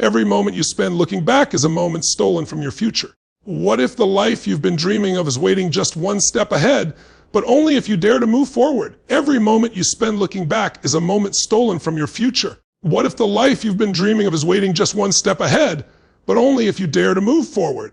Every moment you spend looking back is a moment stolen from your future. What if the life you've been dreaming of is waiting just one step ahead, but only if you dare to move forward? Every moment you spend looking back is a moment stolen from your future. What if the life you've been dreaming of is waiting just one step ahead, but only if you dare to move forward?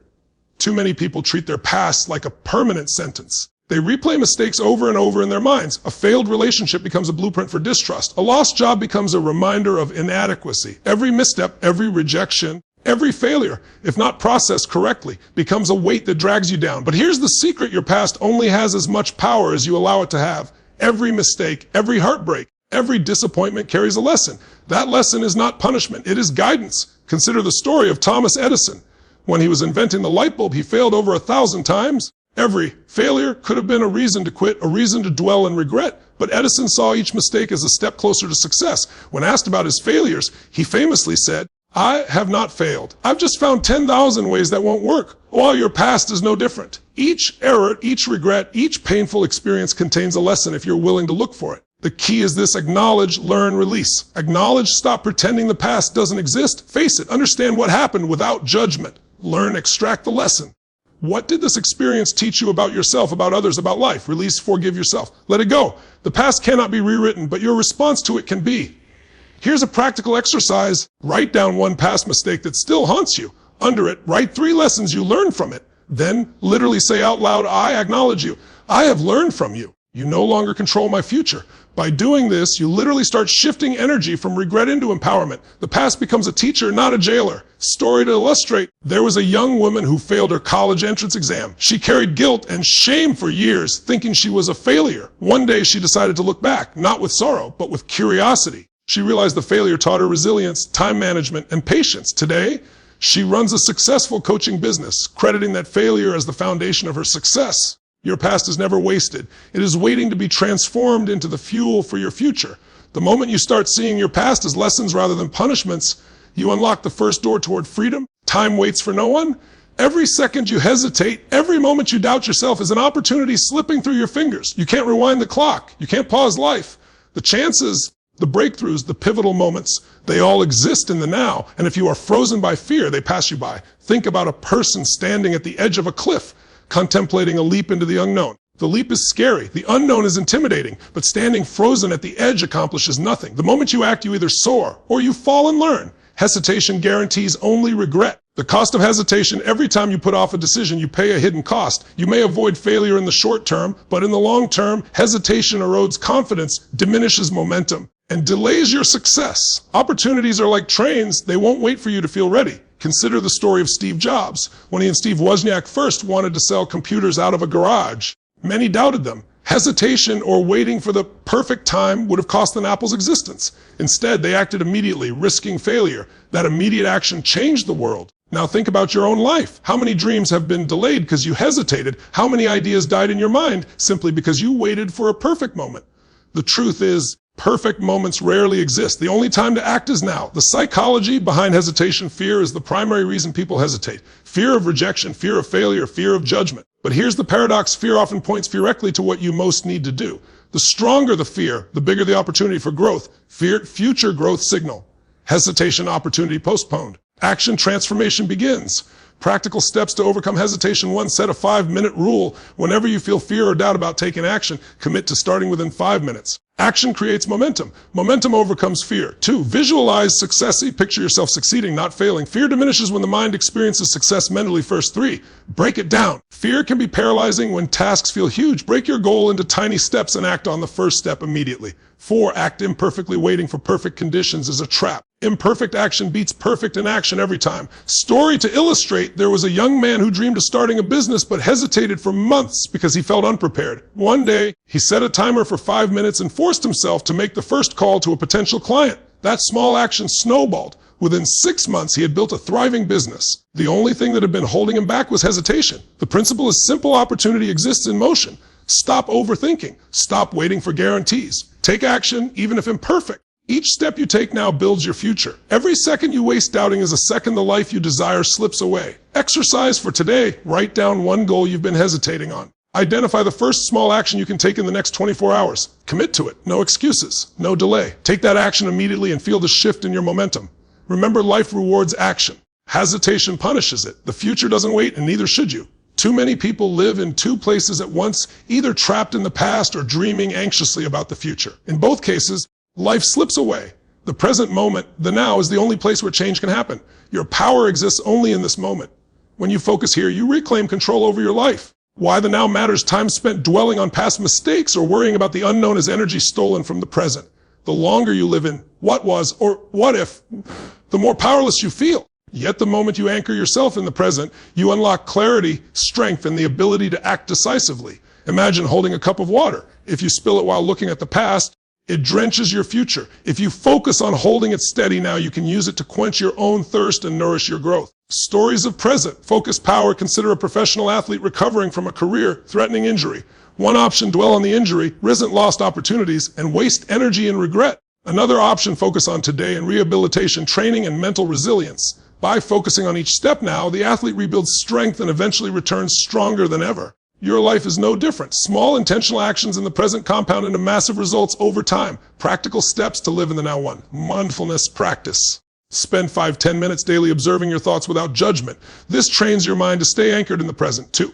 Too many people treat their past like a permanent sentence. They replay mistakes over and over in their minds. A failed relationship becomes a blueprint for distrust. A lost job becomes a reminder of inadequacy. Every misstep, every rejection, every failure, if not processed correctly, becomes a weight that drags you down. But here's the secret: your past only has as much power as you allow it to have. Every mistake, every heartbreak, every disappointment carries a lesson. That lesson is not punishment, it is guidance. Consider the story of Thomas Edison. When he was inventing the light bulb, he failed over 1,000 times. Every failure could have been a reason to quit, a reason to dwell in regret. But Edison saw each mistake as a step closer to success. When asked about his failures, he famously said, "I have not failed. I've just found 10,000 ways that won't work." Well, your past is no different. Each error, each regret, each painful experience contains a lesson if you're willing to look for it. The key is this: acknowledge, learn, release. Acknowledge, stop pretending the past doesn't exist. Face it, understand what happened without judgment. Learn, extract the lesson. What did this experience teach you about yourself, about others, about life? Release, forgive yourself. Let it go. The past cannot be rewritten, but your response to it can be. Here's a practical exercise. Write down one past mistake that still haunts you. Under it, write 3 lessons you learned from it. Then literally say out loud, "I acknowledge you. I have learned from you. You no longer control my future." By doing this, you literally start shifting energy from regret into empowerment. The past becomes a teacher, not a jailer. Story to illustrate: there was a young woman who failed her college entrance exam. She carried guilt and shame for years, thinking she was a failure. One day she decided to look back, not with sorrow, but with curiosity. She realized the failure taught her resilience, time management, and patience. Today, she runs a successful coaching business, crediting that failure as the foundation of her success. Your past is never wasted. It is waiting to be transformed into the fuel for your future. The moment you start seeing your past as lessons rather than punishments, you unlock the first door toward freedom. Time waits for no one. Every second you hesitate, every moment you doubt yourself is an opportunity slipping through your fingers. You can't rewind the clock. You can't pause life. The chances, the breakthroughs, the pivotal moments, they all exist in the now. And if you are frozen by fear, they pass you by. Think about a person standing at the edge of a cliff, contemplating a leap into the unknown. The leap is scary. The unknown is intimidating. But standing frozen at the edge accomplishes nothing. The moment you act, you either soar or you fall and learn. Hesitation guarantees only regret. The cost of hesitation: every time you put off a decision, you pay a hidden cost. You may avoid failure in the short term, but in the long term, hesitation erodes confidence, diminishes momentum, and delays your success. Opportunities are like trains. They won't wait for you to feel ready. Consider the story of Steve Jobs. When he and Steve Wozniak first wanted to sell computers out of a garage, many doubted them. Hesitation or waiting for the perfect time would have cost them Apple's existence. Instead, they acted immediately, risking failure. That immediate action changed the world. Now think about your own life. How many dreams have been delayed because you hesitated? How many ideas died in your mind simply because you waited for a perfect moment? The truth is, perfect moments rarely exist. The only time to act is now. The psychology behind hesitation, fear, is the primary reason people hesitate. Fear of rejection, fear of failure, fear of judgment. But here's the paradox: fear often points directly to what you most need to do. The stronger the fear, the bigger the opportunity for growth. Fear, future growth signal. Hesitation, opportunity postponed. Action, transformation begins. Practical steps to overcome hesitation: 1, set a 5-minute rule. Whenever you feel fear or doubt about taking action, commit to starting within 5 minutes. Action creates momentum. Momentum overcomes fear. 2, visualize success. Picture yourself succeeding, not failing. Fear diminishes when the mind experiences success mentally first. 3, break it down. Fear can be paralyzing when tasks feel huge. Break your goal into tiny steps and act on the first step immediately. 4, act imperfectly. Waiting for perfect conditions is a trap. Imperfect action beats perfect inaction every time. Story to illustrate: there was a young man who dreamed of starting a business but hesitated for months because he felt unprepared. One day, he set a timer for 5 minutes and forced himself to make the first call to a potential client. That small action snowballed. Within 6 months, he had built a thriving business. The only thing that had been holding him back was hesitation. The principle is simple: opportunity exists in motion. Stop overthinking. Stop waiting for guarantees. Take action, even if imperfect. Each step you take now builds your future. Every second you waste doubting is a second the life you desire slips away. Exercise for today: write down one goal you've been hesitating on. Identify the first small action you can take in the next 24 hours. Commit to it. No excuses. No delay. Take that action immediately and feel the shift in your momentum. Remember, life rewards action. Hesitation punishes it. The future doesn't wait, and neither should you. Too many people live in two places at once, either trapped in the past or dreaming anxiously about the future. In both cases, life slips away. The present moment, the now, is the only place where change can happen. Your power exists only in this moment. When you focus here, you reclaim control over your life. Why the now matters: time spent dwelling on past mistakes or worrying about the unknown is energy stolen from the present. The longer you live in what was or what if, the more powerless you feel. Yet the moment you anchor yourself in the present, you unlock clarity, strength, and the ability to act decisively. Imagine holding a cup of water. If you spill it while looking at the past, it drenches your future. If you focus on holding it steady now, you can use it to quench your own thirst and nourish your growth. Stories of present. Focus power. Consider a professional athlete recovering from a career-threatening injury. One option: dwell on the injury, resent lost opportunities, and waste energy in regret. Another option: focus on today and rehabilitation, training, and mental resilience. By focusing on each step now, the athlete rebuilds strength and eventually returns stronger than ever. Your life is no different. Small intentional actions in the present compound into massive results over time. Practical steps to live in the now. 1. Mindfulness practice. Spend 5-10 minutes daily observing your thoughts without judgment. This trains your mind to stay anchored in the present. 2.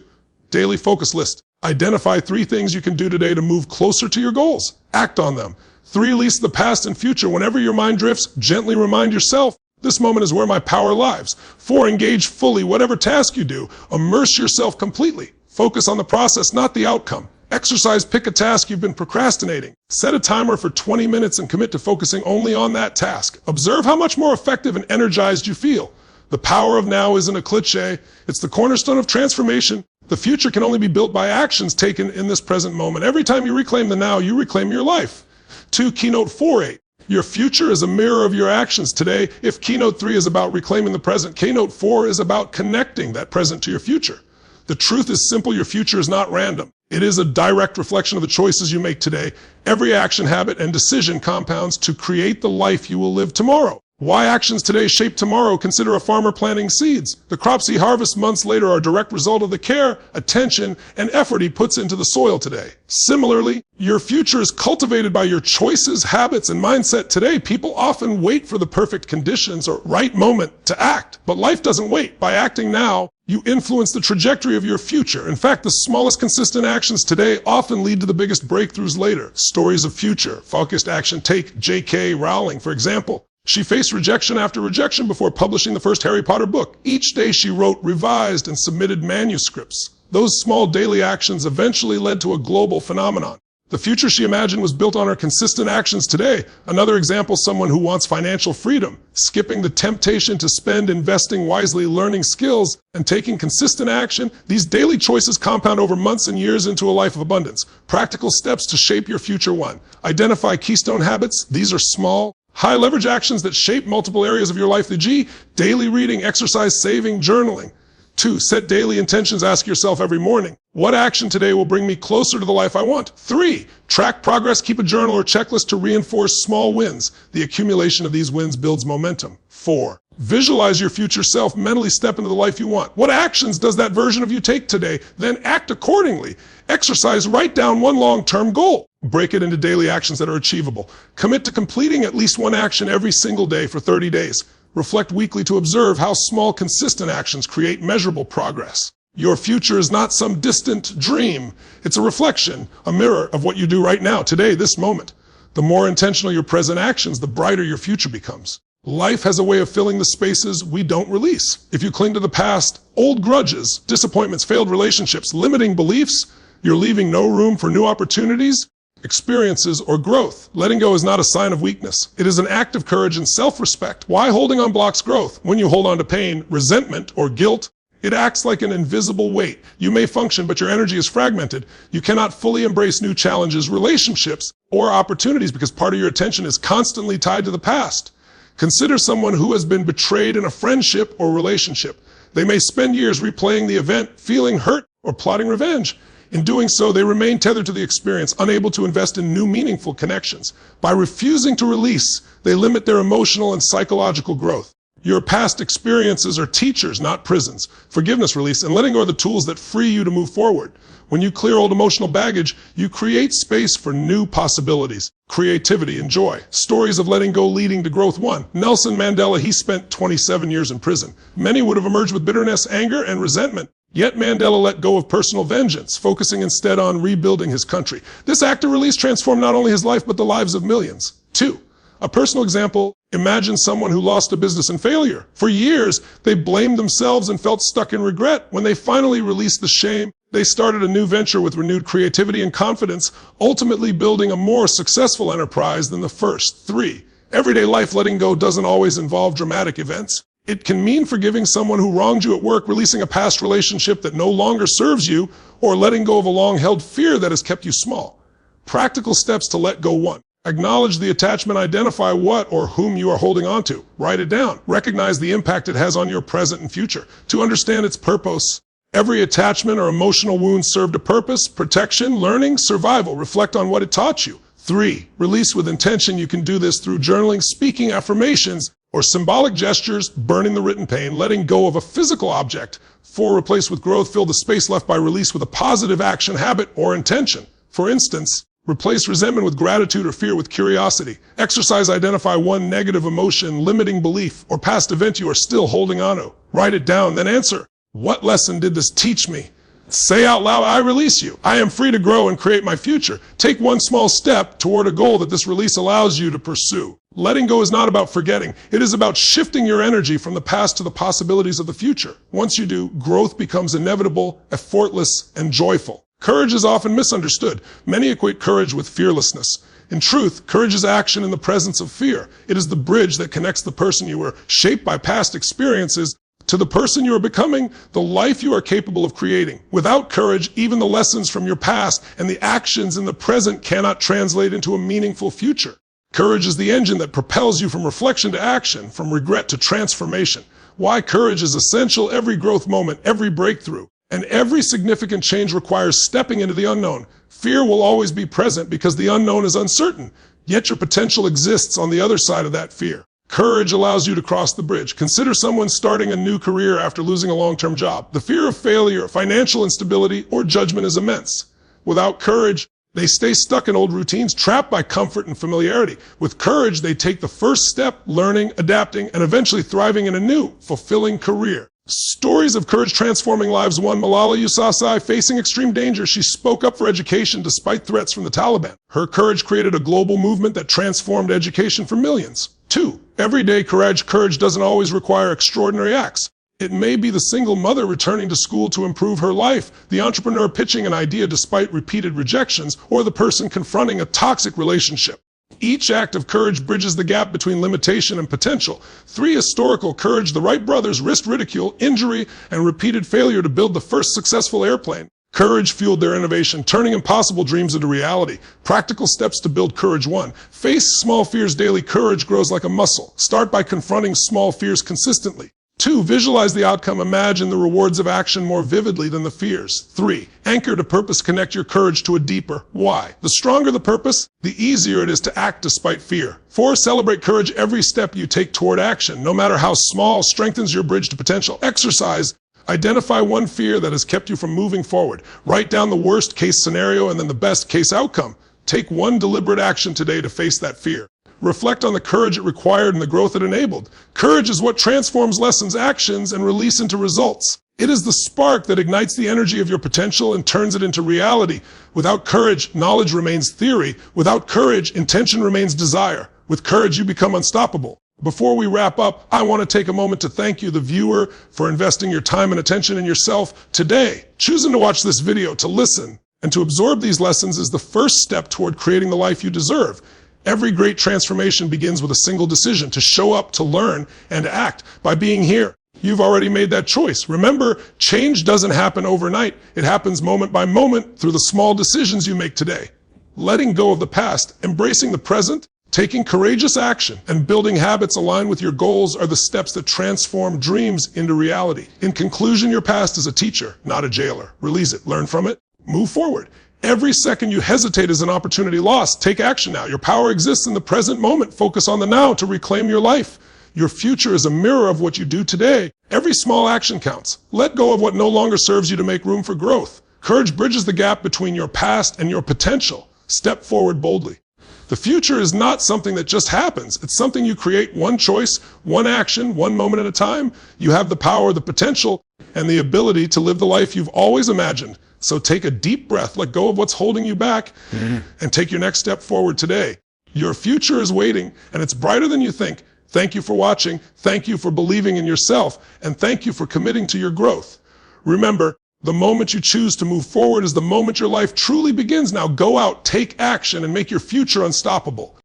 Daily focus list. Identify 3 things you can do today to move closer to your goals. Act on them. 3. Release the past and future. Whenever your mind drifts, gently remind yourself, this moment is where my power lies. 4. Engage fully. Whatever task you do, immerse yourself completely. Focus on the process, not the outcome. Exercise. Pick a task you've been procrastinating. Set a timer for 20 minutes and commit to focusing only on that task. Observe how much more effective and energized you feel. The power of now isn't a cliche. It's the cornerstone of transformation. The future can only be built by actions taken in this present moment. Every time you reclaim the now, you reclaim your life. 2. Keynote 4.8. Your future is a mirror of your actions today. If Keynote 3 is about reclaiming the present, Keynote 4 is about connecting that present to your future. The truth is simple: your future is not random. It is a direct reflection of the choices you make today. Every action, habit, and decision compounds to create the life you will live tomorrow. Why actions today shape tomorrow? Consider a farmer planting seeds. The crops he harvests months later are a direct result of the care, attention, and effort he puts into the soil today. Similarly, your future is cultivated by your choices, habits, and mindset today. People often wait for the perfect conditions or right moment to act, but life doesn't wait. By acting now, you influence the trajectory of your future. In fact, the smallest consistent actions today often lead to the biggest breakthroughs later. Stories of future focused action. Take J.K. Rowling, for example. She faced rejection after rejection before publishing the first Harry Potter book. Each day she wrote, revised, and submitted manuscripts. Those small daily actions eventually led to a global phenomenon. The future she imagined was built on her consistent actions today. Another example: someone who wants financial freedom, skipping the temptation to spend, investing wisely, learning skills, and taking consistent action. These daily choices compound over months and years into a life of abundance. Practical steps to shape your future. 1. Identify keystone habits. These are small, high leverage actions that shape multiple areas of your life. The G: daily reading, exercise, saving, journaling. 2. Set daily intentions. Ask yourself every morning, what action today will bring me closer to the life I want? 3. Track progress. Keep a journal or checklist to reinforce small wins. The accumulation of these wins builds momentum. 4. Visualize your future self. Mentally step into the life you want. What actions does that version of you take today? Then act accordingly. Exercise. Write down one long-term goal. Break it into daily actions that are achievable. Commit to completing at least one action every single day for 30 days. Reflect weekly to observe how small, consistent actions create measurable progress. Your future is not some distant dream. It's a reflection, a mirror of what you do right now, today, this moment. The more intentional your present actions, the brighter your future becomes. Life has a way of filling the spaces we don't release. If you cling to the past, old grudges, disappointments, failed relationships, limiting beliefs, you're leaving no room for new opportunities, experiences, or growth. Letting go is not a sign of weakness. It is an act of courage and self-respect. Why holding on blocks growth? When you hold on to pain, resentment, or guilt, it acts like an invisible weight. You may function, but your energy is fragmented. You cannot fully embrace new challenges, relationships, or opportunities because part of your attention is constantly tied to the past. Consider someone who has been betrayed in a friendship or relationship. They may spend years replaying the event, feeling hurt, or plotting revenge. In doing so, they remain tethered to the experience, unable to invest in new meaningful connections. By refusing to release, they limit their emotional and psychological growth. Your past experiences are teachers, not prisons. Forgiveness, release, and letting go are the tools that free you to move forward. When you clear old emotional baggage, you create space for new possibilities, creativity, and joy. Stories of letting go leading to growth. 1. Nelson Mandela, he spent 27 years in prison. Many would have emerged with bitterness, anger, and resentment. Yet Mandela let go of personal vengeance, focusing instead on rebuilding his country. This act of release transformed not only his life, but the lives of millions. 2. A personal example, imagine someone who lost a business in failure. For years, they blamed themselves and felt stuck in regret. When they finally released the shame, they started a new venture with renewed creativity and confidence, ultimately building a more successful enterprise than the first. 3. Everyday life letting go doesn't always involve dramatic events. It can mean forgiving someone who wronged you at work, releasing a past relationship that no longer serves you, or letting go of a long-held fear that has kept you small. Practical steps to let go. 1. Acknowledge the attachment, identify what or whom you are holding on to. Write it down. Recognize the impact it has on your present and future. To understand its purpose, every attachment or emotional wound served a purpose, protection, learning, survival. Reflect on what it taught you. 3. Release with intention. You can do this through journaling, speaking affirmations, or symbolic gestures, burning the written pain, letting go of a physical object. 4. Replace with growth. Fill the space left by release with a positive action, habit, or intention. For instance, replace resentment with gratitude or fear with curiosity. Exercise, identify one negative emotion, limiting belief, or past event you are still holding on to. Write it down, then answer, what lesson did this teach me? Say out loud, I release you. I am free to grow and create my future. Take one small step toward a goal that this release allows you to pursue. Letting go is not about forgetting. It is about shifting your energy from the past to the possibilities of the future. Once you do, growth becomes inevitable, effortless, and joyful. Courage is often misunderstood. Many equate courage with fearlessness. In truth, courage is action in the presence of fear. It is the bridge that connects the person you were, shaped by past experiences, to the person you are becoming, the life you are capable of creating. Without courage, even the lessons from your past and the actions in the present cannot translate into a meaningful future. Courage is the engine that propels you from reflection to action, from regret to transformation. Why courage is essential. Every growth moment, every breakthrough, and every significant change requires stepping into the unknown. Fear will always be present because the unknown is uncertain, yet your potential exists on the other side of that fear. Courage allows you to cross the bridge. Consider someone starting a new career after losing a long-term job. The fear of failure, financial instability, or judgment is immense. Without courage, they stay stuck in old routines, trapped by comfort and familiarity. With courage, they take the first step, learning, adapting, and eventually thriving in a new, fulfilling career. Stories of courage transforming lives. 1. Malala Yousafzai, facing extreme danger, she spoke up for education despite threats from the Taliban. Her courage created a global movement that transformed education for millions. 2. Everyday courage. Courage doesn't always require extraordinary acts. It may be the single mother returning to school to improve her life, the entrepreneur pitching an idea despite repeated rejections, or the person confronting a toxic relationship. Each act of courage bridges the gap between limitation and potential. 3. Historical courage. The Wright brothers risked ridicule, injury, and repeated failure to build the first successful airplane. Courage fueled their innovation, turning impossible dreams into reality. Practical steps to build courage. 1. Face small fears daily. Courage grows like a muscle. Start by confronting small fears consistently. 2. Visualize the outcome. Imagine the rewards of action more vividly than the fears. 3. Anchor to purpose. Connect your courage to a deeper why. The stronger the purpose, the easier it is to act despite fear. 4. Celebrate courage. Every step you take toward action, no matter how small, strengthens your bridge to potential. Exercise. Identify one fear that has kept you from moving forward. Write down the worst case scenario and then the best case outcome. Take one deliberate action today to face that fear. Reflect on the courage it required and the growth it enabled. Courage is what transforms lessons, actions, and release into results. It is the spark that ignites the energy of your potential and turns it into reality. Without courage, knowledge remains theory. Without courage, intention remains desire. With courage, you become unstoppable. Before we wrap up, I want to take a moment to thank you, the viewer, for investing your time and attention in yourself today. Choosing to watch this video, to listen, and to absorb these lessons is the first step toward creating the life you deserve. Every great transformation begins with a single decision: to show up, to learn, and to act. By being here, you've already made that choice. Remember, change doesn't happen overnight. It happens moment by moment through the small decisions you make today. Letting go of the past, embracing the present, taking courageous action, and building habits aligned with your goals are the steps that transform dreams into reality. In conclusion, your past is a teacher, not a jailer. Release it, learn from it, move forward. Every second you hesitate is an opportunity lost. Take action now. Your power exists in the present moment. Focus on the now to reclaim your life. Your future is a mirror of what you do today. Every small action counts. Let go of what no longer serves you to make room for growth. Courage bridges the gap between your past and your potential. Step forward boldly. The future is not something that just happens. It's something you create one choice, one action, one moment at a time. You have the power, the potential, and the ability to live the life you've always imagined. So take a deep breath, let go of what's holding you back, and take your next step forward today. Your future is waiting, and it's brighter than you think. Thank you for watching. Thank you for believing in yourself, and thank you for committing to your growth. Remember, the moment you choose to move forward is the moment your life truly begins. Now go out, take action, and make your future unstoppable.